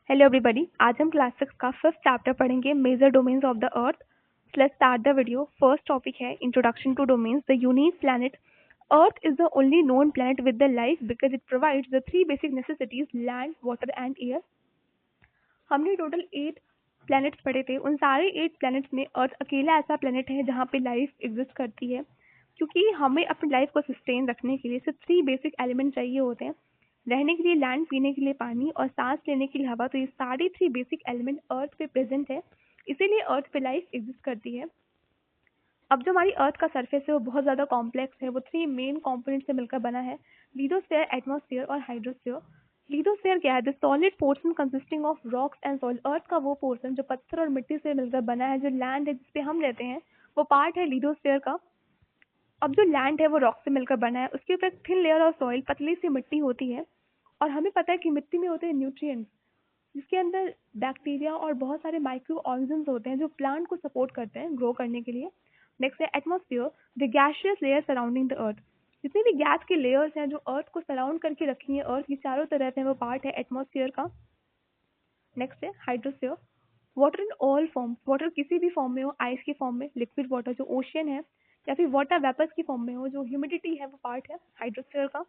Hello everybody. आज हम class 6 का फर्स्ट चैप्टर पढ़ेंगे, major domains of the earth. Let's start the video. First topic है introduction to domains. The unique planet earth is the only known planet with the life because it provides the three basic necessities land, water and air. हमने total 8 planets पढ़े थे। उन सारे 8 planets में अर्थ अकेला ऐसा planet है जहाँ पे लाइफ एग्जिस्ट करती है, क्योंकि हमें अपनी लाइफ को सस्टेन रखने के लिए सिर्फ 3 बेसिक एलिमेंट चाहिए होते हैं। रहने के लिए लैंड, पीने के लिए पानी और सांस लेने के लिए हवा। तो ये सारे 3 बेसिक एलिमेंट अर्थ पे प्रेजेंट है, इसीलिए अर्थ पे लाइफ एग्जिस्ट करती है। अब जो हमारी अर्थ का सरफेस है वो बहुत ज़्यादा कॉम्प्लेक्स है। वो 3 मेन कंपोनेंट से मिलकर बना है, लिथोस्फीयर, एटमॉस्फेयर और हाइड्रोस्फीयर। लिथोस्फीयर क्या है? The solid portion consisting of rocks and soil. Earth का वो पोर्शन जो पत्थर और मिट्टी से मिलकर बना है। जो लैंड है जिसपे हम रहते हैं वो पार्ट है लिथोस्फीयर का। अब जो लैंड है वो रॉक से मिलकर बना है, उसके ऊपर थिन लेयर ऑफ सॉइल, पतली सी मिट्टी होती है। और हमें पता है कि मिट्टी में होते हैं न्यूट्रिएंट्स, जिसके अंदर बैक्टीरिया और बहुत सारे माइक्रो ऑर्गेनिज्म होते हैं जो प्लांट को सपोर्ट करते हैं ग्रो करने के लिए। नेक्स्ट है atmosphere, the gaseous layer surrounding the earth. जितनी भी गैस के लेयर्स हैं जो अर्थ को सराउंड करके रखी हैं, अर्थ की चारों तरफ है, वो पार्ट है एटमॉस्फेयर का। नेक्स्ट है hydrosphere, water in all form. Water किसी भी फॉर्म में हो, आइस की फॉर्म में, लिक्विड वाटर जो ओशियन है, या फिर वाटर वेपर्स की फॉर्म में हो, जो ह्यूमिडिटी है, वो पार्ट है हाइड्रोस्फीयर का।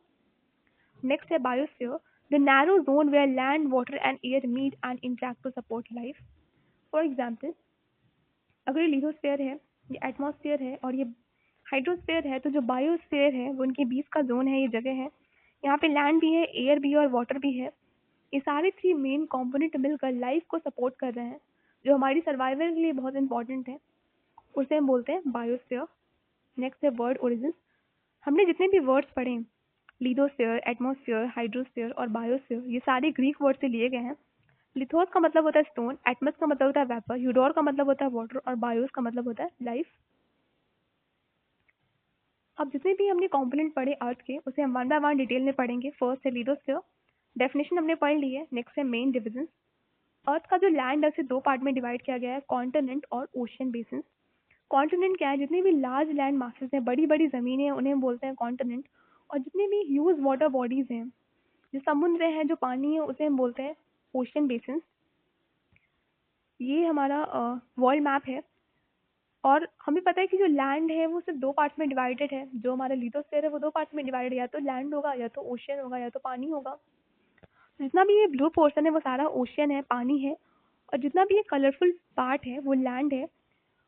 नेक्स्ट है biosphere, the narrow zone where land, water and air meet and interact to support life. For example, अगर ये लिथोस्फीयर है, ये एटमॉस्फेयर है और ये हाइड्रोस्फीयर है, तो जो बायोस्फीयर है वो उनके बीच का जोन है, ये जगह है। यहाँ पे लैंड भी है, एयर भी है और वाटर भी है। ये सारे 3 मेन कंपोनेंट मिलकर लाइफ को सपोर्ट कर रहे हैं, जो हमारी सर्वाइवल के लिए बहुत इंपॉर्टेंट है। उसे हम बोलते हैं बायोस्फीयर। नेक्स्ट है वर्ड ओरिजिन। हमने जितने भी वर्ड्स पढ़े, लिथोस्फीयर, एटमॉस्फेयर, हाइड्रोस्फीयर और बायोस्फीयर, ये सारे ग्रीक वर्ड से लिए गए हैं। लिथोस का मतलब होता है स्टोन, एटमस का मतलब होता है वेपर, यूडोर का मतलब होता है वाटर और बायोस का मतलब होता है लाइफ। अब जितने भी हमने कंपोनेंट पढ़े अर्थ के, उसे हम वन बाय वन डिटेल में पढ़ेंगे। फर्स्ट है लिथोस्फीयर, डेफिनेशन हमने पढ़ ली है। नेक्स्ट है मेन डिविजन। अर्थ का जो लैंड है उसे 2 पार्ट में डिवाइड किया गया है, कॉन्टिनेंट और ओशियन बेसिन। कॉन्टिनेंट क्या है? जितनी भी लार्ज लैंड मासेस हैं, बड़ी बड़ी जमीनें हैं, उन्हें हम बोलते हैं कॉन्टिनेंट। और जितने भी ह्यूज वाटर बॉडीज हैं, जो समुद्र है, जो पानी है, उसे हम बोलते हैं ओशियन बेसिन। ये हमारा वर्ल्ड मैप है। और हमें पता है कि जो लैंड है वो सिर्फ 2 पार्ट्स में डिवाइडेड है। जो हमारा लिथोस्फीयर है वो 2 पार्ट्स में डिवाइडेड है, या तो लैंड होगा, या तो ओशियन होगा, या तो पानी होगा। जितना भी ये ब्लू पोर्शन है वो सारा ओशियन है, पानी है। और जितना भी ये कलरफुल पार्ट है वो लैंड है,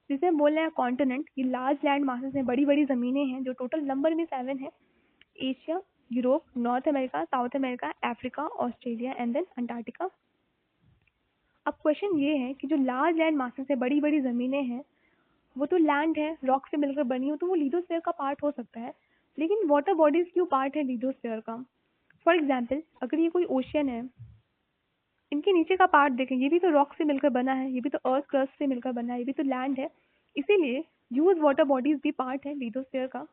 जिसे हम बोल रहे हैं कॉन्टिनेंट। ये लार्ज लैंड मासेस हैं, बड़ी बड़ी ज़मीनें हैं, जो टोटल नंबर में 7 है। Asia, Europe, North America, South America, Africa, Australia and then Antarctica. अब क्वेश्चन ये है कि जो लार्ज लैंड मासेस है, बड़ी बड़ी ज़मीनें हैं, वो तो लैंड है, रॉक से मिलकर बनी हो, तो वो लिथोस्फीयर का पार्ट हो सकता है। लेकिन वाटर बॉडीज क्यों पार्ट है लिथोस्फीयर का? फॉर एग्जाम्पल, अगर ये कोई ओशियन है, इनके नीचे का पार्ट देखें, ये भी तो रॉक से मिलकर बना है, ये भी तो अर्थ क्रस्ट से मिलकर बना है, ये भी तो लैंड है। इसीलिए ह्यूज वाटर बॉडीज भी पार्ट है लिथोस्फीयर का।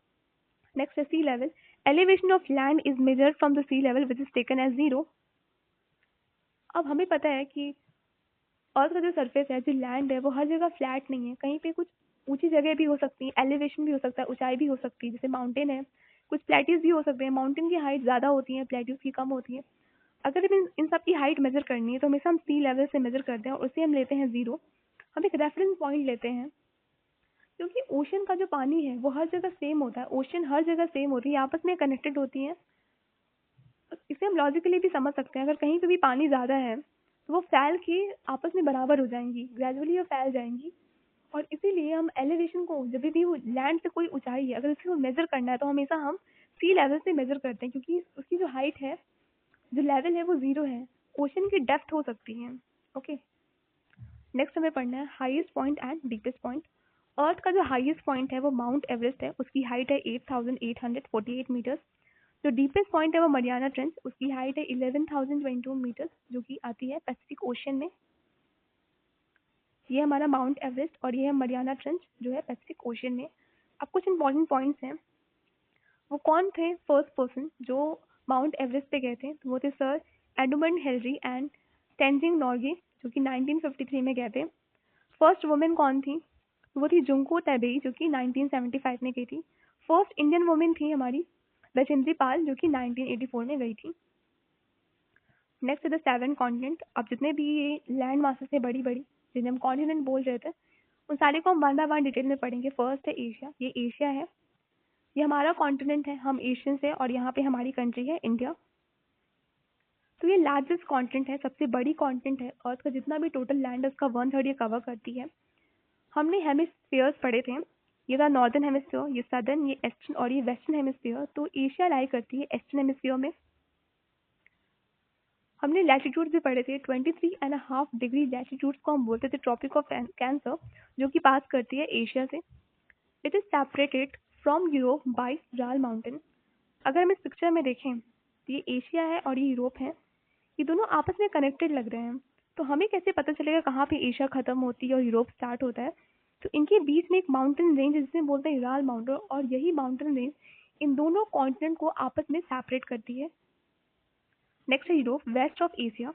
नेक्स्ट है sea level. Elevation of land is measured from the sea level which is taken as 0। अब हमें पता है कि अर्थ का जो सरफेस है, जो लैंड है, वो हर जगह फ्लैट नहीं है। कहीं पे कुछ ऊंची जगह भी हो सकती है, एलिवेशन भी हो सकता है, ऊंचाई भी हो सकती है, जैसे माउंटेन है। कुछ प्लेट्यूज भी हो सकते हैं, माउंटेन की हाइट ज़्यादा होती है, प्लेट्यूज की कम होती है। अगर हमें इन सब की हाइट मेजर करनी है तो हमेशा हम सी लेवल से मेजर करते हैं और उसे हम लेते हैं 0। हम एक रेफरेंस पॉइंट लेते हैं, क्योंकि ओशन का जो पानी है वो हर जगह सेम होता है। ओशन हर जगह सेम होती है, आपस में कनेक्टेड होती है। इसे हम लॉजिकली भी समझ सकते हैं। अगर कहीं पे भी पानी ज़्यादा है तो वो फैल के आपस में बराबर हो जाएंगी, ग्रेजुअली वो फैल जाएंगी। और इसीलिए हम एलिवेशन को, जब भी वो लैंड से कोई ऊंचाई है, अगर उसको मेजर करना है तो हमेशा हम सी लेवल से मेजर करते हैं, क्योंकि उसकी जो हाइट है, जो लेवल है, वो 0 है। ओशन की डेप्थ हो सकती है। ओके, नेक्स्ट हमें पढ़ना है highest point and deepest point. Earth का जो हाईएस्ट पॉइंट है वो माउंट एवरेस्ट है, उसकी हाइट है 8,848 मीटर्स। जो डीपेस्ट पॉइंट है वो मरियाना ट्रेंच, उसकी हाइट है 11,022 मीटर्स, जो कि आती है पैसिफिक ओशन में। ये हमारा माउंट एवरेस्ट और ये है मरियाना ट्रेंच, जो है पैसिफिक ओशन में। अब कुछ इंपॉर्टेंट पॉइंट्स हैं। वो कौन थे फर्स्ट पर्सन जो माउंट एवरेस्ट पे गए थे? तो वो थे sir Edmund Hillary and Tenzing Norgay, जो कि 1953 में गए थे। फर्स्ट वुमेन कौन थी? वो थी जुंको तबेई, जो कि 1975 में गई थी। फर्स्ट इंडियन वुमेन थी हमारी बचेंद्री पाल, जो कि 1984 में गई थी। Next the 7 continent. अब जितने भी ये लैंड मासेस है बड़ी बड़ी जिन्हें हम कॉन्टिनेंट बोल रहे थे, उन सारे को हम वन बाय वन डिटेल में पढ़ेंगे। फर्स्ट है एशिया। ये एशिया है, ये हमारा कॉन्टिनेंट है, हम एशियंस है और यहाँ पे हमारी कंट्री है इंडिया। तो ये लार्जेस्ट कॉन्टिनेंट है, सबसे बड़ी कॉन्टिनेंट है। अर्थ का जितना भी टोटल लैंड है उसका 1/3 ये कवर करती है। हमने हेमिस्फीयर्स पढ़े थे, ये था नॉर्दर्न हेमिस्फीयर, ये सदर्न, ये ईस्टर्न और ये वेस्टर्न हेमिस्फीयर। तो एशिया लाई करती है ईस्टर्न हेमिस्फीयर में। हमने लैटिट्यूड भी पढ़े थे, 23.5 डिग्री लैटिट्यूड को हम बोलते थे ट्रॉपिक ऑफ कैंसर, जो कि पास करती है एशिया से। It is separated from Europe by Ural mountain. अगर हम इस पिक्चर में देखें तो ये एशिया है और ये यूरोप है, ये दोनों आपस में कनेक्टेड लग रहे हैं। तो हमें कैसे पता चलेगा कहाँ पे एशिया खत्म होती है और यूरोप स्टार्ट होता है? तो इनके बीच में एक माउंटेन रेंज है जिसे बोलते हैं राल माउंटेन, और यही माउंटेन रेंज इन दोनों कॉन्टिनेंट को आपस में सेपरेट करती है। नेक्स्ट है Europe, west of Asia.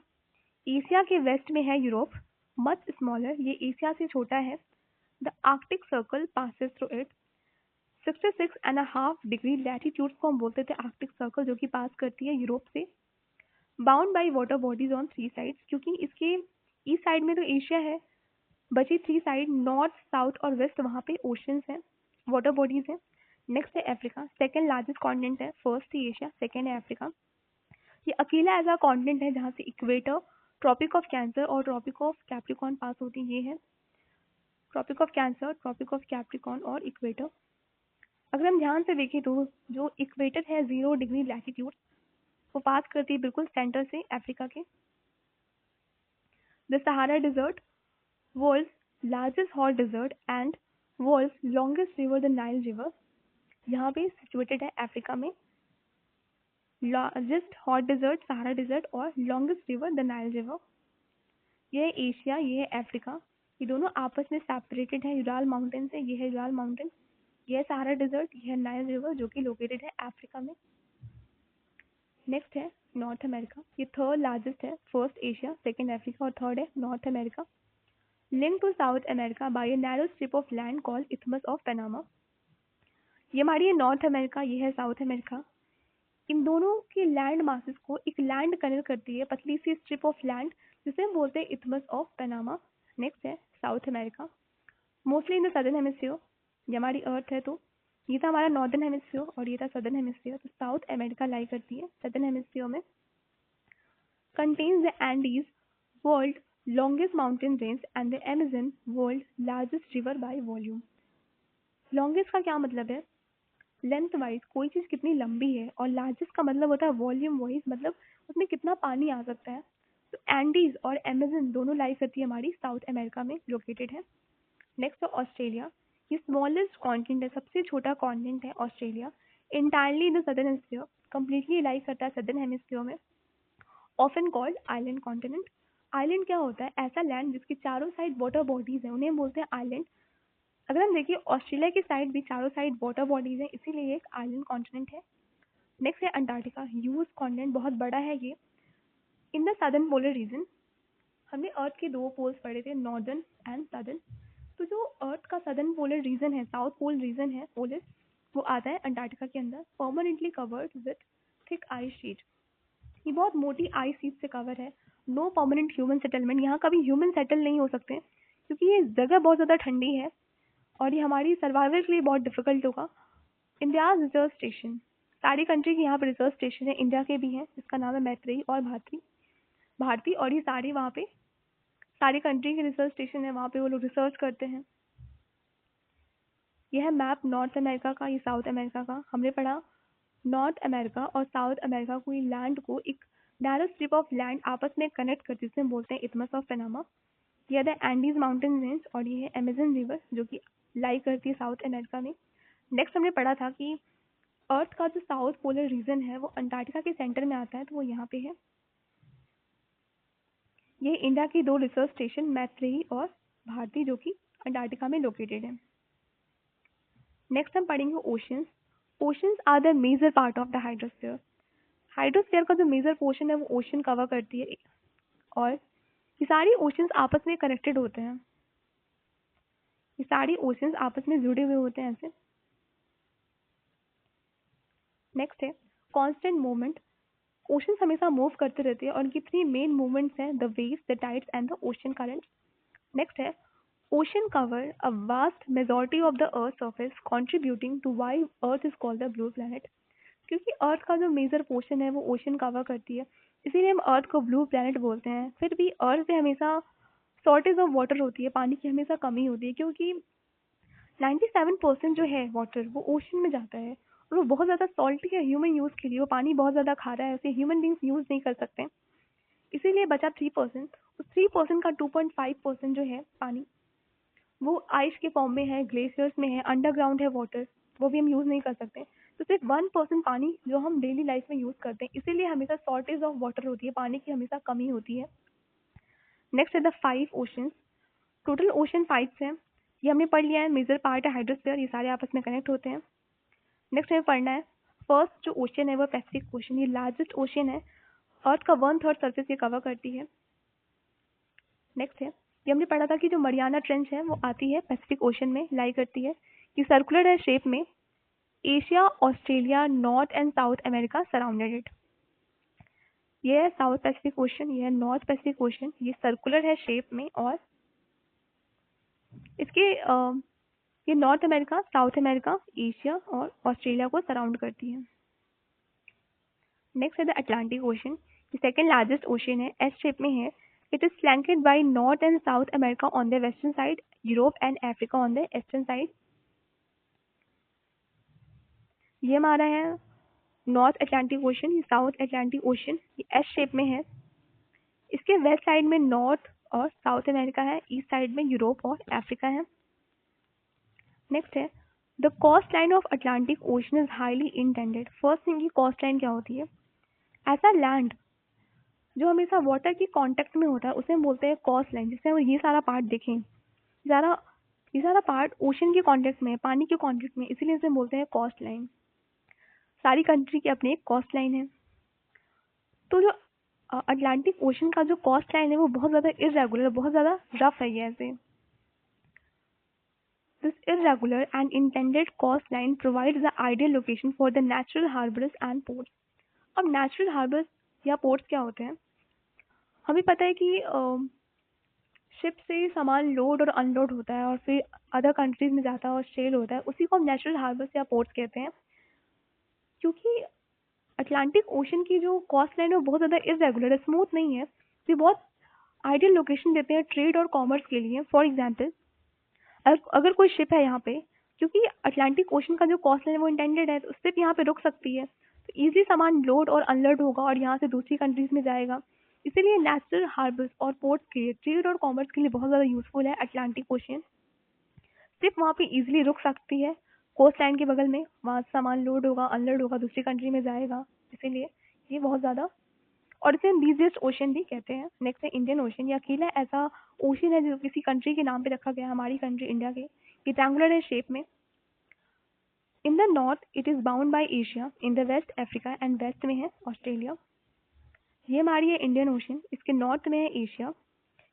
Asia के वेस्ट में है यूरोप, मच स्मॉलर, ये एशिया से छोटा है। The Arctic circle passes through it. 66.5 degree latitude को हम बोलते थे आर्कटिक सर्कल, जो कि पास करती है यूरोप से। Bound by water bodies on 3 sides, क्योंकि इसके ईस्ट साइड में तो एशिया है, बची 3 साइड नॉर्थ साउथ और वेस्ट वहाँ पे ओशंस हैं, वाटर बॉडीज हैं। नेक्स्ट है अफ्रीका, सेकेंड लार्जेस्ट कॉन्टिनेंट है, फर्स्ट है एशिया, सेकेंड है अफ्रीका। ये अकेला ऐसा कॉन्टिनेंट है जहाँ से इक्वेटर, ट्रॉपिक ऑफ कैंसर और ट्रॉपिक ऑफ कैप्रिकॉर्न पास होती है। ये है tropic of cancer, tropic of Capricorn और इक्वेटर। अगर हम ध्यान से देखें तो जो इक्वेटर है 0 डिग्री लैटिट्यूड, वो पास करती है बिल्कुल सेंटर से अफ्रीका के। The Sahara desert, world's largest hot desert and world's longest river the Nile river, यहाँ पे सिचुएटेड है अफ्रीका में। Largest hot desert Sahara desert और longest river the Nile river. ये है एशिया, ये है अफ्रीका, ये दोनों आपस में सेपरेटेड है यूराल माउंटेन से। ये है यूराल माउंटेन, ये है सहारा डिजर्ट, ये है नाइल रिवर जो कि लोकेटेड है अफ्रीका में। नेक्स्ट है नॉर्थ अमेरिका, ये थर्ड लार्जेस्ट है, फर्स्ट एशिया, सेकेंड अफ्रीका और थर्ड है North America. Link to South America by a narrow strip of land called isthmus of Panama. ये हमारी है नॉर्थ अमेरिका, ये है साउथ अमेरिका। इन दोनों के लैंड मासेस को एक लैंड कनेक्ट करती है, पतली सी स्ट्रिप ऑफ लैंड, जिसे हम बोलते हैं इथमस ऑफ पनामा। नेक्स्ट है south America, mostly in the southern hemisphere. ये हमारी अर्थ है, तो ये था हमारा नॉर्दर्न हेमिस्फीयर और ये था सदर्न हेमिस्फीयर। तो साउथ अमेरिका लाई करती है सदर्न हेमिस्फीयर में। Contains the Andes, world longest mountain range and the Amazon, world largest river by volume. Longest का क्या मतलब है? लेंथ वाइज कोई चीज़ कितनी लंबी है, और लार्जेस्ट का मतलब होता है वॉल्यूम वाइज, मतलब उसमें कितना पानी आ सकता है। तो एंडीज और अमेजन दोनों लाई करती है हमारी साउथ अमेरिका में लोकेटेड है। नेक्स्ट है ऑस्ट्रेलिया, ये स्मॉलेस्ट कॉन्टिनेंट है, सबसे छोटा कॉन्टिनेंट है Australia. Entirely in the southern hemisphere, completely lie करता है सदर्न हेमिस्फीयर में। Often called island continent. Island क्या होता है? ऐसा लैंड जिसकी चारों साइड वाटर बॉडीज है, उन्हें बोलते हैं आइलैंड। अगर हम देखिए ऑस्ट्रेलिया की साइड भी चारों साइड वाटर बॉडीज है, इसीलिए ये एक आइलैंड कॉन्टिनेंट है। नेक्स्ट है अंटार्कटिका, ह्यूज कॉन्टिनेंट, बहुत बड़ा है ये, इन द सदर्न पोलर रीजन। हमने अर्थ के दो पोल्स पढ़े थे, नॉर्दर्न एंड सदर्न। तो जो अर्थ का सदर्न पोलर रीजन है, साउथ पोल रीजन है पोलर, वो आता है अंटार्कटिका के अंदर, permanently covered with thick ice sheet. ये बहुत मोटी आइस शीट से कवर है। नो परमानेंट ह्यूमन सेटलमेंट, यहाँ कभी ह्यूमन सेटल नहीं हो सकते क्योंकि ये जगह बहुत ज़्यादा ठंडी है और ये हमारी सर्वाइवल के लिए बहुत डिफिकल्ट होगा। इंडिया रिजर्व स्टेशन, सारी कंट्री के यहाँ पर रिजर्व स्टेशन है, इंडिया के भी हैं, जिसका नाम है मैत्रेयी और भारती, और ये सारी वहाँ पे सारी कंट्री के रिसर्च स्टेशन है, वहाँ पे वो लोग रिसर्च करते हैं। यह है मैप नॉर्थ अमेरिका का, ये साउथ अमेरिका का। हमने पढ़ा नॉर्थ अमेरिका और साउथ अमेरिका को, लैंड को एक नैरो स्ट्रिप ऑफ लैंड आपस में कनेक्ट करती है, जिसे बोलते हैं इथमस ऑफ पनामा। यह है एंडीज माउंटेन रेंज और ये है अमेजन रिवर जो कि लाई करती है साउथ अमेरिका में। नेक्स्ट हमने पढ़ा था कि अर्थ का जो साउथ पोलर रीजन है वो अंटार्कटिका के सेंटर में आता है, तो वो यहाँ पे है। ये इंडिया की दो रिसर्च स्टेशन मैत्रेयी और भारती जो कि अंटार्कटिका में लोकेटेड है। नेक्स्ट हम पढ़ेंगे oceans. Oceans are the major part of the hydrosphere. Hydrosphere का जो मेजर पोर्शन है वो ओशन कवर करती है, और ये सारी ओशंस आपस में कनेक्टेड होते हैं, ये सारी ओशंस आपस में जुड़े हुए होते हैं ऐसे। नेक्स्ट है कांस्टेंट मूवमेंट। ओशंस हमेशा मूव करते रहते हैं और उनकी 3 मेन मूवमेंट्स हैं, the waves, the tides and the ocean currents. Next है ocean cover a vast majority of the earth surface contributing to why earth is called the blue planet. क्योंकि earth का जो मेजर पोर्शन है वो ocean cover करती है, इसीलिए हम अर्थ को ब्लू प्लैनेट बोलते हैं। फिर भी अर्थ पे हमेशा शॉर्टेज ऑफ वाटर होती है, पानी की हमेशा कमी होती है, क्योंकि 97% जो है वाटर वो ओशन में जाता है और वो बहुत ज़्यादा सॉल्टी है ह्यूमन यूज़ के लिए, वो पानी बहुत ज़्यादा खा रहा है, उसे ह्यूमन बींग्स यूज़ नहीं कर सकते। इसीलिए बचा 3%। उस 3% का 2.5% जो है पानी वो आइस के फॉर्म में है, ग्लेशियर्स में है, अंडरग्राउंड है वाटर, वो भी हम यूज़ नहीं कर सकते। तो सिर्फ 1% पानी जो हम डेली लाइफ में यूज़ करते हैं, इसीलिए हमेशा शॉर्टेज ऑफ वाटर होती है, पानी की हमेशा कमी होती है। नेक्स्ट है द 5 ओशंस। टोटल ओशन 5 हैं, ये हमने पढ़ लिया है। मेजर पार्ट है हाइड्रोस्फीयर, ये सारे आपस में कनेक्ट होते हैं। नेक्स्ट हमें पढ़ना है फर्स्ट जो ओशन है वो पैसिफिक ओशन, ये लार्जेस्ट ओशन है, अर्थ का 1/3 सरफेस ये कवर करती है। नेक्स्ट है ये हमने पढ़ा था कि जो मरियाना ट्रेंच है वो आती है पैसिफिक ओशन में, लाई करती है। ये सर्कुलर है शेप में, Asia, Australia, North and South America surrounded it. ये है साउथ पैसिफिक ओशन, ये है नॉर्थ पैसिफिक ओशन, ये सर्कुलर है शेप में और इसके ये North America, South America, Asia और ऑस्ट्रेलिया को सराउंड करती है। नेक्स्ट है द अटलांटिक ओशन, ये सेकेंड लार्जेस्ट ओशन है, एस शेप में है। It is flanked by North and South America on the western side, Europe and Africa on the eastern side. ये हमारा है नॉर्थ अटलांटिक ओशन, ये South Atlantic Ocean, ये S shape में है। इसके वेस्ट साइड में नॉर्थ और साउथ अमेरिका है, ईस्ट साइड में यूरोप और अफ्रीका है। नेक्स्ट है the coast line of Atlantic Ocean is highly intended. First thing की कोस्ट लाइन क्या होती है? ऐसा लैंड जो हमेशा वाटर की कांटेक्ट में होता है उसे हम बोलते हैं कोस्ट लाइन। जिससे हम ये सारा पार्ट देखें, ज़रा ये सारा पार्ट ओशन के कांटेक्ट में, पानी के कांटेक्ट में, इसीलिए इसे बोलते हैं कोस्ट लाइन। सारी कंट्री की अपनी एक कोस्ट लाइन है। तो जो अटलांटिक ओशन का जो कोस्ट लाइन है वो बहुत ज़्यादा इरेगुलर, बहुत ज़्यादा रफ है ये ऐसे। This irregular and intended coastline provides the ideal location for the natural harbors and ports. अब नेचुरल हार्बर्स या पोर्ट्स क्या होते हैं? हमें पता है कि शिप से सामान लोड और अनलोड होता है और फिर अदर कंट्रीज में जाता है और सेल होता है, उसी को हम नेचुरल हार्बर्स या पोर्ट्स कहते हैं। क्योंकि अटलांटिक ओशन की जो कोस्ट लाइन है वो बहुत ज़्यादा इरेगुलर है, स्मूथ नहीं है, ये बहुत आइडियल लोकेशन देते हैं ट्रेड और कॉमर्स के लिए। फॉर एग्जाम्पल अगर कोई शिप है यहाँ पे, क्योंकि अटलांटिक ओशन का जो कोस्ट लाइन है वो इंटेंडेड है, तो शिप यहाँ पे रुक सकती है, तो ईजी सामान लोड और अनलोड होगा और यहाँ से दूसरी कंट्रीज में जाएगा। इसीलिए नेचुरल हार्बर्स और पोर्ट्स के लिए, ट्रेड और कॉमर्स के लिए बहुत ज़्यादा यूजफुल है अटलांटिक ओशन। शिप वहाँ पे इजीली रुक सकती है कोस्ट लाइन के बगल में, वहाँ से सामान लोड होगा, अनलोड होगा, दूसरी कंट्री में जाएगा, इसीलिए ये बहुत ज़्यादा। और इसे हम बिजिएस्ट ओशन भी कहते हैं। नेक्स्ट है इंडियन ओशन, ये अकेला ऐसा ओशन है जो किसी कंट्री के नाम पे रखा गया है, हमारी कंट्री इंडिया के। रेक्टेंगुलर है शेप में। In the north it is bound by Asia, in the west Africa and west में है ऑस्ट्रेलिया। ये हमारी है इंडियन ओशन, इसके नॉर्थ में है एशिया,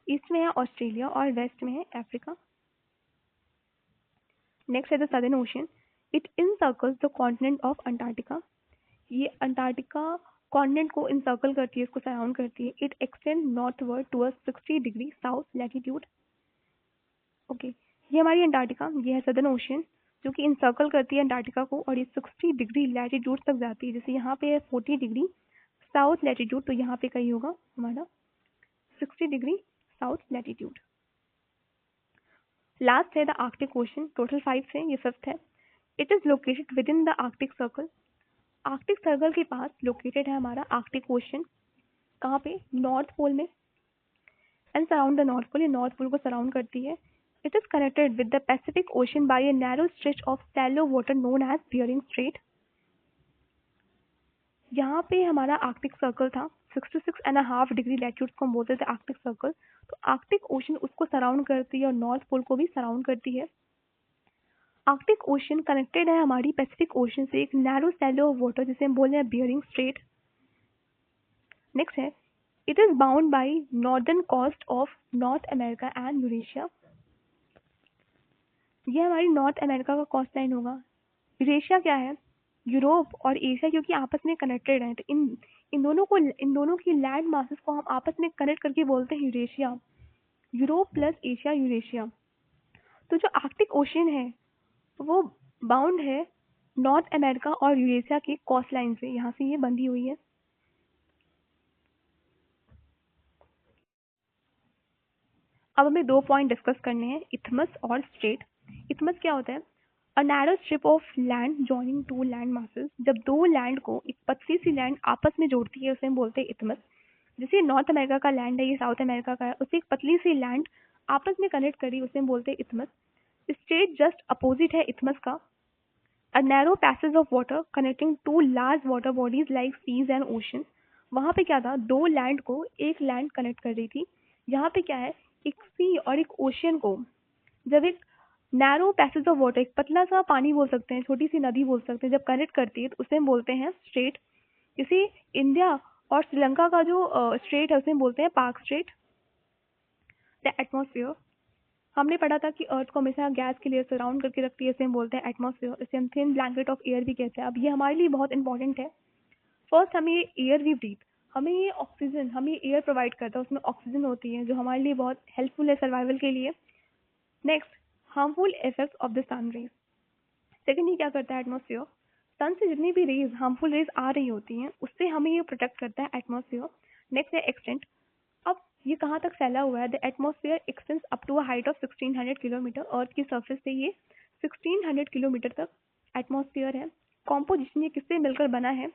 ईस्ट में है ऑस्ट्रेलिया और वेस्ट में है अफ्रीका। नेक्स्ट है the southern ocean, it encircles the continent of Antarctica. ये अंटार्कटिका कॉन्टिनेंट को इंसर्कल करती है, इसको सराउंड करती है। It extend northward towards 60 degree south latitude. Okay, ये हमारी अंटार्कटिका, ये है सदर्न ओशन जो कि इंसर्कल करती है अंटार्कटिका को और ये 60 डिग्री लैटिट्यूड तक जाती है। जैसे यहाँ पे है 40 डिग्री साउथ लैटिट्यूड, तो यहाँ पे कहीं होगा हमारा 60 डिग्री साउथ लैटिट्यूड। लास्ट है द आर्कटिक ओशन, टोटल 5 है, ये 5th है। It is located with in the Arctic circle. Arctic circle के पास लोकेटेड है हमारा आर्कटिक ओशन। कहाँ पे? नॉर्थ पोल में। And surround the north pole, ये नॉर्थ पोल को सराउंड करती है। It is connected with the Pacific Ocean by a narrow stretch of shallow water known as Bering Strait. यहाँ पे हमारा आर्कटिक सर्कल था, 66.5 डिग्री लैटिट्यूड को हम बोलते थे आर्कटिक सर्कल। तो आर्कटिक ओशन उसको सराउंड करती है और नॉर्थ पोल को भी सराउंड करती है। आर्कटिक ओशन कनेक्टेड है हमारी पैसिफिक ओशन से एक नैरो शैलो वाटर, जिसे हम बोलते हैं बियरिंग स्ट्रेट। नेक्स्ट है it is bound by northern coast of North America and Eurasia. ये हमारी नॉर्थ अमेरिका का कोस्ट लाइन होगा। यूरेशिया क्या है? यूरोप और एशिया, क्योंकि आपस में कनेक्टेड हैं, तो इन दोनों की लैंड मासेस को हम आपस में कनेक्ट करके बोलते हैं Eurasia, Europe plus Asia Eurasia. तो जो आर्कटिक ओशियन है वो बाउंड है नॉर्थ अमेरिका और यूरेशिया के कोस्ट लाइन से, यहाँ से ये बंधी हुई है। अब हमें दो पॉइंट डिस्कस करने हैं, इथमस और स्ट्रेट। इथमस क्या होता है? A narrow strip of land joining two land masses. जब दो लैंड को एक पतली सी लैंड आपस में जोड़ती है उसे हम बोलते हैं इथमस। जैसे नॉर्थ अमेरिका का लैंड है, ये साउथ अमेरिका का है, उसे एक पतली सी लैंड आपस में कनेक्ट करी उसे हम बोलते हैं इथमस। स्ट्रेट जस्ट अपोजिट है इथमस का। A narrow passage of water connecting two large water bodies like seas and ocean. वहां पे क्या था, दो लैंड को एक लैंड कनेक्ट कर रही थी। यहाँ पे क्या है, एक सी और एक ओशियन को जब एक नैरो पैसेज ऑफ वाटर, एक पतला सा पानी बोल सकते हैं, छोटी सी नदी बोल सकते हैं, जब कनेक्ट करती है तो उसे हम बोलते हैं स्ट्रेट। इसी इंडिया और श्रीलंका का जो स्ट्रेट है उसे हम बोलते हैं पार्क स्ट्रेट। द एटमॉस्फेयर, हमने पढ़ा था कि अर्थ को हमेशा गैस के लिए सराउंड करके रखती है, इसे हम बोलते हैं एटमॉस्फेयर। इसे हम थिन ब्लैंकेट ऑफ एयर भी कहते हैं। अब ये हमारे लिए बहुत इंपॉर्टेंट है। फर्स्ट, हमें ये एयर वी ब्रीथ, हमें ये ऑक्सीजन, हमें एयर प्रोवाइड करता है, उसमें ऑक्सीजन होती है जो हमारे लिए बहुत हेल्पफुल है सर्वाइवल के लिए। Next, harmful effects of the sun rays. Second, ये क्या करता है एटमॉस्फेयर, सन से जितनी भी रेज, हार्मफुल रेज आ रही होती हैं उससे हमें ये प्रोटेक्ट करता है एटमॉस्फेयर। नेक्स्ट है एक्सटेंट। अब ये कहाँ तक फैला हुआ है? The atmosphere extends up to a height of 1600 kilometre. Earth की सरफेस से ये 1600 किलोमीटर तक एटमॉस्फेयर है। कॉम्पोजिशन ये किससे मिलकर बना है?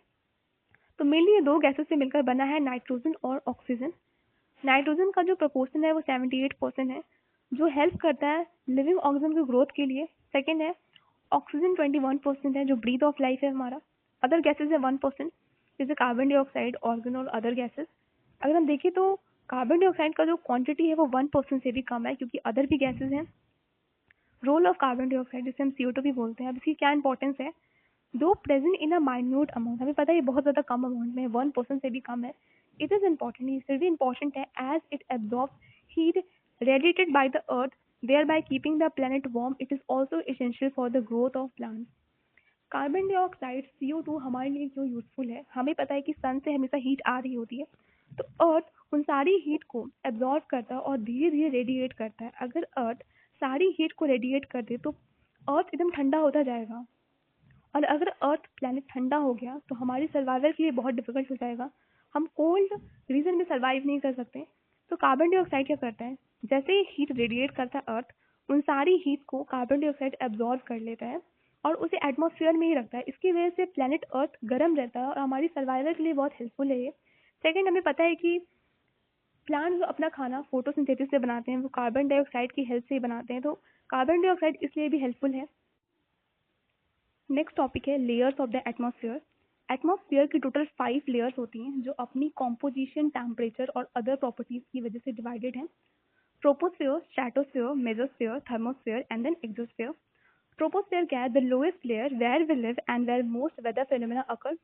तो मेनली ये दो गैसेस से मिलकर बना है, नाइट्रोजन और ऑक्सीजन। नाइट्रोजन का जो प्रोपोर्शन है वो 78% है, जो हेल्प करता है लिविंग ऑर्गेनिज्म की ग्रोथ के लिए। सेकेंड है ऑक्सीजन, 21% है, जो ब्रीथ ऑफ लाइफ है हमारा। अदर गैसेस है 1%, जैसे कार्बन डाइऑक्साइड, ऑर्गन और अदर गैसेस। अगर हम देखें तो कार्बन डाइऑक्साइड का जो क्वांटिटी है वो 1% से भी कम है, क्योंकि अदर भी गैसेस हैं। रोल ऑफ कार्बन डाइऑक्साइड, जिसे हम CO2 भी बोलते हैं। अब इसकी क्या इंपॉर्टेंस है? दो present in a minute amount, हमें पता है ये बहुत ज़्यादा कम अमाउंट में, 1% से भी कम है। इट इज़ इम्पॉर्टेंट, ये फिर भी इम्पॉर्टेंट है, as it absorb heat radiated by the earth, thereby keeping the planet warm. It is also essential for the growth of plants. Carbon dioxide, CO2 हमारे लिए क्यों यूजफुल है? हमें पता है कि सन से हमेशा हीट आ रही होती है, तो अर्थ उन सारी हीट को एब्जॉर्ब करता है और धीरे धीरे रेडिएट करता है। अगर अर्थ सारी हीट को रेडिएट कर दे तो अर्थ एकदम ठंडा होता जाएगा, और अगर अर्थ प्लैनेट ठंडा हो गया तो हमारी सर्वाइवल के लिए बहुत डिफिकल्ट हो जाएगा, हम कोल्ड रीजन में सर्वाइव नहीं कर सकते। तो कार्बन डाइऑक्साइड क्या करता है, जैसे ही हीट रेडिएट करता है अर्थ उन सारी हीट को कार्बन डाइऑक्साइड एब्जॉर्ब कर लेता है और उसे एटमॉस्फेयर में ही रखता है। इसकी वजह से प्लैनेट अर्थ गर्म रहता है और हमारी सर्वाइवल के लिए बहुत हेल्पफुल है ये। सेकेंड, हमें पता है कि प्लांट जो अपना खाना फोटोसिंथेसिस से बनाते हैं वो कार्बन डाइऑक्साइड की हेल्प से ही बनाते हैं, तो कार्बन डाइऑक्साइड इसलिए भी हेल्पफुल है। नेक्स्ट टॉपिक है layers of the atmosphere. Atmosphere की टोटल 5 लेयर्स होती हैं जो अपनी कॉम्पोजिशन, टेम्परेचर और अदर प्रॉपर्टीज की वजह से डिवाइडेड हैं। Troposphere, stratosphere, mesosphere, thermosphere and then exosphere. Troposphere क्या है? The lowest layer where we live and where most weather phenomena occur.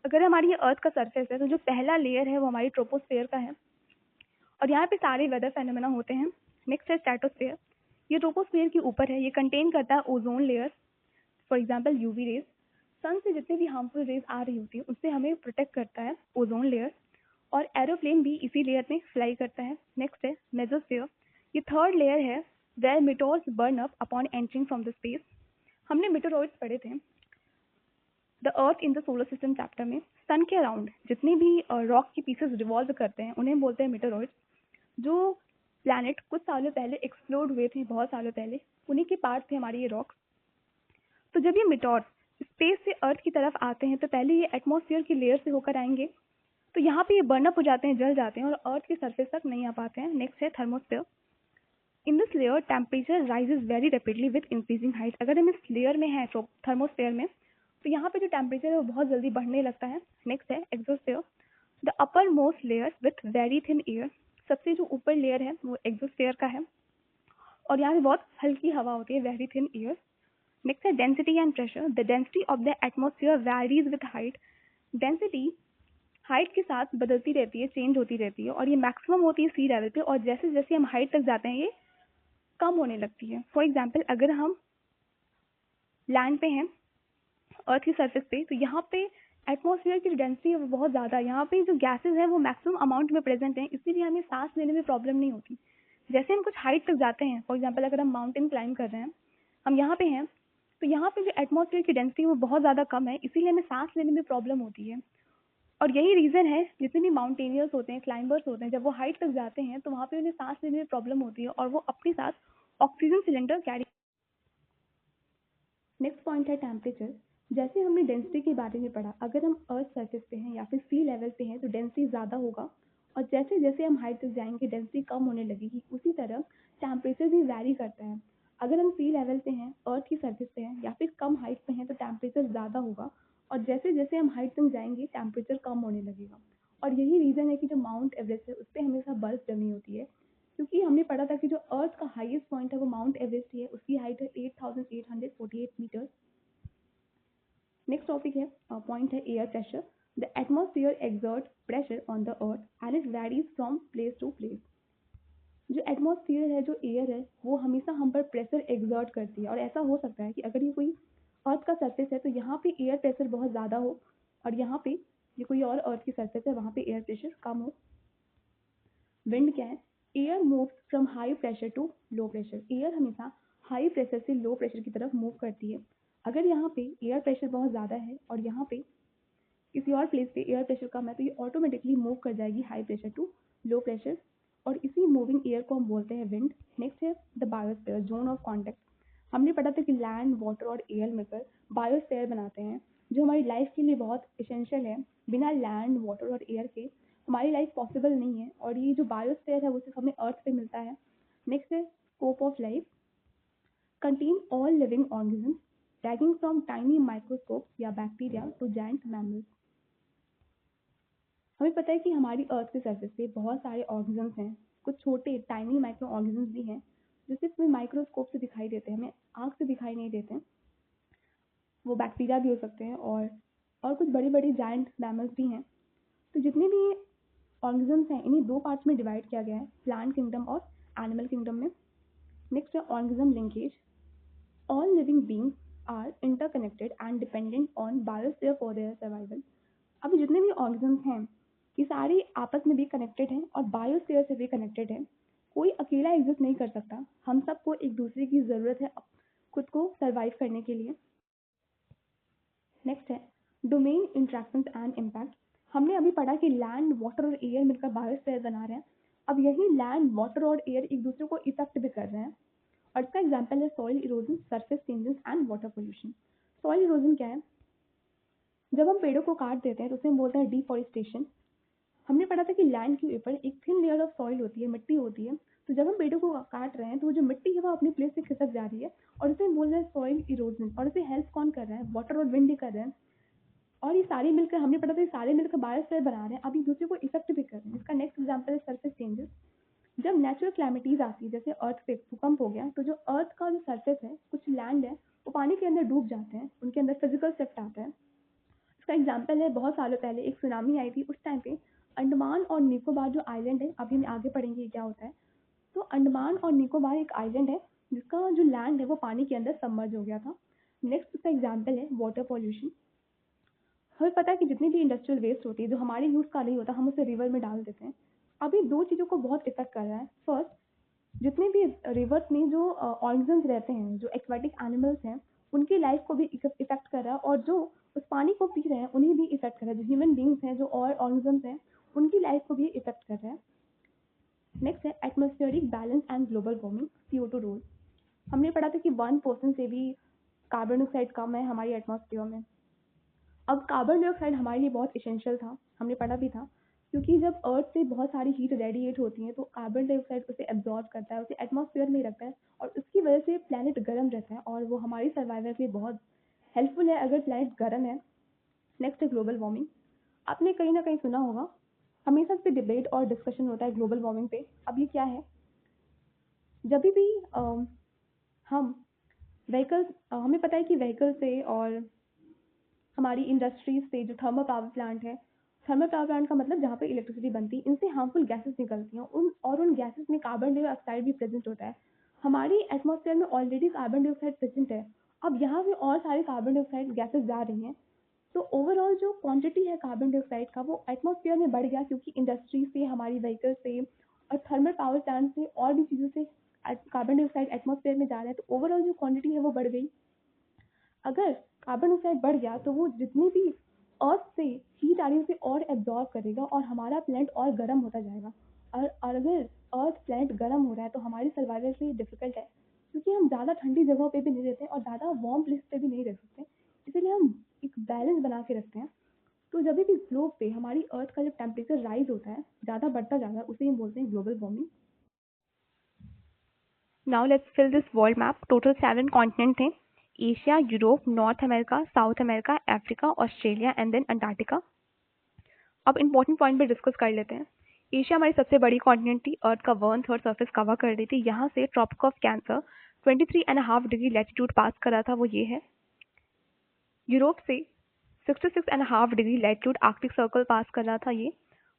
अगर हमारी ये अर्थ का सरफेस है तो जो पहला लेयर है वो हमारी ट्रोपोस्फेयर का है और यहाँ पे सारे वेदर फेनोमेना होते हैं। नेक्स्ट है स्ट्रेटोस्फेयर। ये ट्रोपोस्फेयर के ऊपर है, ये कंटेन करता है ozone layer, for example UV rays. Sun से जितने भी हार्मफुल रेज आ रही होती है उससे हमें प्रोटेक्ट करता है ओजोन लेयर, और एरोप्लेन भी इसी लेयर में फ्लाई करता है। नेक्स्ट है मेसोस्फेयर। ये थर्ड लेयर है where meteors burn up upon entering from the space. हमने मीटोरॉइड्स पढ़े थे the earth in the solar system chapter में। सन के अराउंड जितने भी रॉक की पीसेस रिवॉल्व करते हैं उन्हें बोलते हैं मीटोरॉइड्स। जो प्लैनेट कुछ सालों पहले एक्सप्लोड हुए थे, बहुत सालों पहले, उन्हीं के पार्ट थे हमारे ये रॉक्स। तो जब ये मीटोर स्पेस से अर्थ की तरफ आते हैं तो पहले ये एटमॉस्फेयर की लेयर से होकर आएंगे, तो यहाँ पे ये बर्नअप हो जाते हैं, जल जाते हैं और अर्थ की सरफेस तक नहीं आ पाते हैं। नेक्स्ट है thermosphere. In this layer temperature rises very rapidly with increasing height. अगर हम इस लेयर में है थर्मोस्फेयर में तो यहाँ पे जो टेम्परेचर है वो बहुत जल्दी बढ़ने लगता है। नेक्स्ट है exosphere. The upper most layer with very thin air. सबसे जो ऊपर लेयर है वो एक्सोस्फेयर का है और यहाँ पे बहुत हल्की हवा होती है, वेरी थिन एयर। नेक्स्ट है density and pressure. The density of the atmosphere varies with height. Density height के साथ बदलती रहती है, चेंज होती रहती है और ये मैक्सिमम होती है सी लेवल पे, और जैसे जैसे हम हाइट तक जाते हैं ये कम होने लगती है। फॉर एग्जाम्पल अगर हम लैंड पे हैं अर्थ की सरफेस पे तो यहाँ पे एटमॉस्फेयर की जो डेंसिटी है वो बहुत ज़्यादा है, यहाँ पे जो गैसेज हैं वो मैक्सिमम अमाउंट में प्रेजेंट हैं, इसीलिए हमें सांस लेने में प्रॉब्लम नहीं होती। जैसे हम कुछ हाइट तक जाते हैं, फॉर एग्जाम्पल अगर हम माउंटेन क्लाइंब कर रहे हैं, हम यहाँ पे हैं, तो यहाँ पे जो एटमॉस्फेयर की डेंसिटी है वो बहुत ज़्यादा कम है, इसीलिए हमें सांस लेने में प्रॉब्लम होती है। और यही रीज़न है जितने भी माउंटेनियर्स होते हैं, क्लाइंबर्स होते हैं, जब वो हाइट तक जाते हैं तो वहाँ पे उन्हें सांस लेने में प्रॉब्लम होती है और वो अपने साथ oxygen cylinder carry. Next point है टेम्परेचर। जैसे हमने डेंसिटी के बारे में पढ़ा, अगर हम अर्थ सरफेस पे हैं या फिर सी लेवल पे हैं तो डेंसिटी ज़्यादा होगा, और जैसे जैसे हम हाइट तक जाएंगे डेंसिटी कम होने लगेगी। उसी तरह टेम्परेचर भी वैरी करता है। अगर हम सी लेवल पे हैं, अर्थ की सरफेस पे हैं या फिर कम हाइट पे हैं तो टेम्परेचर ज़्यादा होगा, और जैसे जैसे हम हाइट तक जाएंगे टेम्परेचर कम होने लगेगा। और यही रीज़न है कि जो माउंट एवरेस्ट है उस पर हमेशा बर्फ जमी होती है, क्योंकि हमने पढ़ा था कि जो अर्थ का हाईएस्ट पॉइंट है वो माउंट एवरेस्ट ही है, उसकी हाइट है 8848 मीटर। नेक्स्ट टॉपिक है पॉइंट है air pressure. The atmosphere exert pressure on the earth and it varies from place to place. जो एटमॉस्फेयर है, जो एयर है, वो हमेशा हम पर प्रेशर एक्सर्ट करती है, और ऐसा हो सकता है कि अगर ये कोई अर्थ का सरफेस है तो यहाँ पे एयर प्रेशर बहुत ज़्यादा हो, और यहाँ पे ये कोई और अर्थ की सरफेस है वहाँ पे एयर प्रेशर कम हो। विंड क्या है? Air moves from high pressure to low pressure. Air हमेशा हाई प्रेशर से लो प्रेशर की तरफ मूव करती है। अगर यहाँ पे एयर प्रेशर बहुत ज़्यादा है और यहाँ पे किसी और प्लेस पे एयर प्रेशर कम है तो ये ऑटोमेटिकली मूव कर जाएगी high pressure to low pressure, और इसी मूविंग एयर को हम बोलते हैं विंड। नेक्स्ट है the biosphere, zone of contact. हमने पढ़ा था कि लैंड, वाटर और एयर मिलकर बायोस्फीयर बनाते हैं, जो हमारी लाइफ के लिए बहुत इसेंशियल है। बिना लैंड, वाटर और एयर के हमारी लाइफ पॉसिबल नहीं है, और ये जो बायोस्फीयर है वो सिर्फ हमें अर्थ पे मिलता है। नेक्स्ट है scope of life, contain all living organism ranging from tiny microscopes या बैक्टीरिया टू जायंट मैमल्स। हमें पता है कि हमारी अर्थ के सरफेस पे बहुत सारे ऑर्गेनिजम्स हैं, कुछ छोटे टाइनी माइक्रो ऑर्गेनिजम्स भी हैं जो सिर्फ हमें माइक्रोस्कोप से दिखाई देते हैं, हमें आँख से दिखाई नहीं देते हैं। वो बैक्टीरिया भी हो सकते हैं, और कुछ बड़ी बड़ी जायंट मैमल्स भी हैं। तो जितने भी ऑर्गेनिजम्स हैं इन्हीं दो पार्ट्स में डिवाइड किया गया है, प्लांट किंगडम और एनिमल किंगडम में। नेक्स्ट है organism linkage. All living beings are interconnected and dependent on biosphere for their survival. अब जितने भी ऑर्गेनिज्म हैं ये सारे आपस में भी कनेक्टेड हैं और बायोस्फीयर से भी कनेक्टेड हैं। कोई अकेला एग्जिस्ट नहीं कर सकता, हम सबको एक दूसरे की ज़रूरत है खुद को सर्वाइव करने के लिए। नेक्स्ट है डोमेन इंट्रैक्शंस एंड इम्पैक्ट। हमने अभी पढ़ा कि लैंड, वाटर और एयर मिलकर बायोस्फीयर बना रहे हैं। अब यही लैंड, वाटर और एयर एक दूसरे को इफेक्ट भी कर रहे हैं, और इसका एग्जाम्पल है soil erosion, surface changes and water pollution. Soil erosion क्या है? जब हम पेड़ों को काट देते हैं तो उसे हम बोलते हैं डिफॉरेस्टेशन। हमने पढ़ा था कि लैंड के ऊपर एक थिन लेयर ऑफ सॉइल होती है, मिट्टी होती है, तो जब हम पेड़ों को काट रहे हैं तो वो जो मिट्टी है वो अपनी प्लेस से खिसक जा रही है, और उसे हम बोल रहे हैं सॉइल इरोजन। और इसे हेल्प कौन कर रहा है? वाटर और विंड ही कर रहे हैं, और ये सारे मिलकर, हमने पढ़ा था, ये सारे मिलकर बायोस्फीयर बना रहे हैं, अब एक दूसरे को इफेक्ट भी कर रहे हैं। इसका नेक्स्ट एग्जाम्पल है सरफेस चेंजेस। जब नेचुरल क्लैमिटीज आती है, जैसे अर्थ पे भूकंप हो गया, तो जो अर्थ का जो सरफेस है, कुछ लैंड है, वो पानी के अंदर डूब जाते हैं, उनके अंदर फिजिकल शिफ्ट आता है। इसका एग्जाम्पल है बहुत सालों पहले एक सुनामी आई थी, उस टाइम पे अंडमान और निकोबार जो आइलैंड है, अभी हम आगे पढ़ेंगे क्या होता है। तो अंडमान और निकोबार एक आइलैंड है जिसका जो लैंड है वो पानी के अंदर सबमर्ज हो गया था। नेक्स्ट इसका एग्जाम्पल है वाटर पॉल्यूशन। हमें पता है कि जितनी भी इंडस्ट्रियल वेस्ट होती है जो हमारे यूज़ का नहीं होता, हम उसे रिवर में डाल देते हैं। अभी दो चीज़ों को बहुत इफेक्ट कर रहा है। फर्स्ट, जितने भी रिवर्स में जो ऑर्गेनिजम्स रहते हैं, जो एक्वाटिक एनिमल्स हैं, उनकी लाइफ को भी इफेक्ट कर रहा है, और जो उस पानी को पी रहे हैं उन्हें भी इफेक्ट कर रहा है। जो ह्यूमन बींग्स हैं, जो और ऑर्गेनिजम्स हैं, उनकी लाइफ को भी इफेक्ट कर रहा है। नेक्स्ट है atmospheric balance and global warming, CO2 role. हमने पढ़ा था कि 1% से भी कार्बन डाइऑक्साइड कम है हमारी एटमॉस्फेयर में। अब कार्बन डाइऑक्साइड हमारे लिए बहुत इसेंशियल था, हमने पढ़ा भी था, क्योंकि जब अर्थ से बहुत सारी हीट रेडिएट होती है तो कार्बन डाइऑक्साइड उसे एब्जॉर्ब करता है, उसे एटमॉस्फेयर में ही रखता है, और उसकी वजह से प्लैनेट गर्म रहता है, और वो हमारी सर्वाइवल के लिए बहुत हेल्पफुल है अगर प्लैनेट गर्म है। नेक्स्ट है ग्लोबल वार्मिंग। आपने कहीं ना कहीं सुना होगा, हमेशा इस पे डिबेट और डिस्कशन होता है ग्लोबल वार्मिंग पे। अब ये क्या है? जब भी हम व्हीकल्स, हमें पता है कि व्हीकल से और हमारी इंडस्ट्रीज से, जो थर्मल पावर प्लांट है, थर्मल पावर प्लांट का मतलब जहाँ पे इलेक्ट्रिसिटी बनती है, इनसे हार्मफुल गैसेस निकलती हैं, उन गैसेस में कार्बन डाइऑक्साइड भी प्रेजेंट होता है। हमारी एटमॉस्फेयर में ऑलरेडी कार्बन डाइऑक्साइड प्रेजेंट है, अब यहाँ पे और सारे कार्बन डाइऑक्साइड गैसेस जा रही हैं, तो ओवरऑल जो क्वांटिटी है कार्बन डाइऑक्साइड का वो एटमॉस्फेयर में बढ़ गया, क्योंकि इंडस्ट्री से, हमारी व्हीकल से और थर्मल पावर प्लांट से और भी चीज़ों से कार्बन डाइऑक्साइड एटमॉस्फेयर में जा रहा है, तो ओवरऑल जो क्वांटिटी है वो बढ़ गई। अगर कार्बन डाइऑक्साइड बढ़ गया तो वो जितनी भी अर्थ से हीट आ रही है उसे और एब्जॉर्ब करेगा और हमारा प्लेनेट और गर्म होता जाएगा। और अगर अर्थ प्लेनेट गर्म हो रहा है तो हमारी सर्वाइवल के लिए डिफिकल्ट है, क्योंकि हम ज़्यादा ठंडी जगहों पे भी नहीं रहते और ज़्यादा वार्म प्लेस पे भी नहीं रह सकते। इसीलिए हम एक बैलेंस बना के रखते हैं। तो जब भी ग्लोब पे हमारी अर्थ का जब टेम्परेचर राइज होता है, ज़्यादा बढ़ता जाता है, उसे हम बोलते हैं global warming. Now let's fill this world map. Total 7 continent थे, Asia, Europe, North America, South America, Africa, Australia and then Antarctica. अब इंपॉर्टेंट पॉइंट पे डिस्कस कर लेते हैं। एशिया हमारी सबसे बड़ी कॉन्टिनेंट थी, अर्थ का 1/3 सर्फेस कवर कर रही थी। यहाँ से tropic of cancer 23.5 degree latitude pass कर रहा था, वो ये है। यूरोप से 66.5 degree latitude Arctic circle pass कर रहा था ये।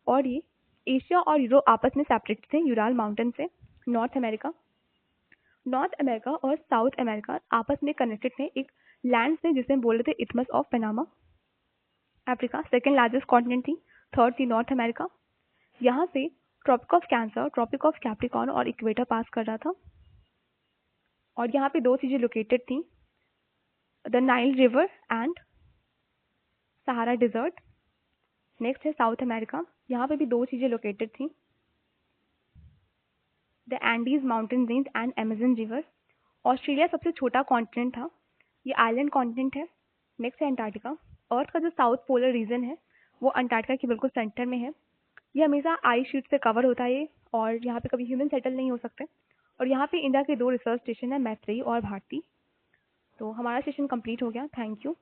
और ये एशिया और यूरोप आपस में सेपरेट थे यूराल माउंटेन से। नॉर्थ अमेरिका और साउथ अमेरिका आपस में कनेक्टेड थे एक लैंड से, जिसे हम बोल रहे थे isthmus of Panama. Africa second largest continent थी, थर्ड थी नॉर्थ अमेरिका। यहाँ से tropic of cancer, tropic of Capricorn और इक्वेटर पास कर रहा था। और यहाँ पे दो चीजें लोकेटेड थी, the Nile river and Sahara desert. Next है साउथ अमेरिका, यहाँ पे भी दो चीजें लोकेटेड थी, the Andes mountain range and Amazon river. Australia सबसे छोटा कॉन्टिनेंट था, ये आइलैंड कॉन्टिनेंट है। नेक्स्ट है अंटार्कटिका। अर्थ का जो साउथ पोलर रीजन है वो अंटार्कटिका के बिल्कुल सेंटर में है। ये हमेशा आइस शीट से कवर होता है और यहाँ पे कभी ह्यूमन सेटल नहीं हो सकते। और यहाँ पे इंडिया के दो रिसर्च स्टेशन है, मैत्री और भारती। तो हमारा सेशन कंप्लीट हो गया। Thank you.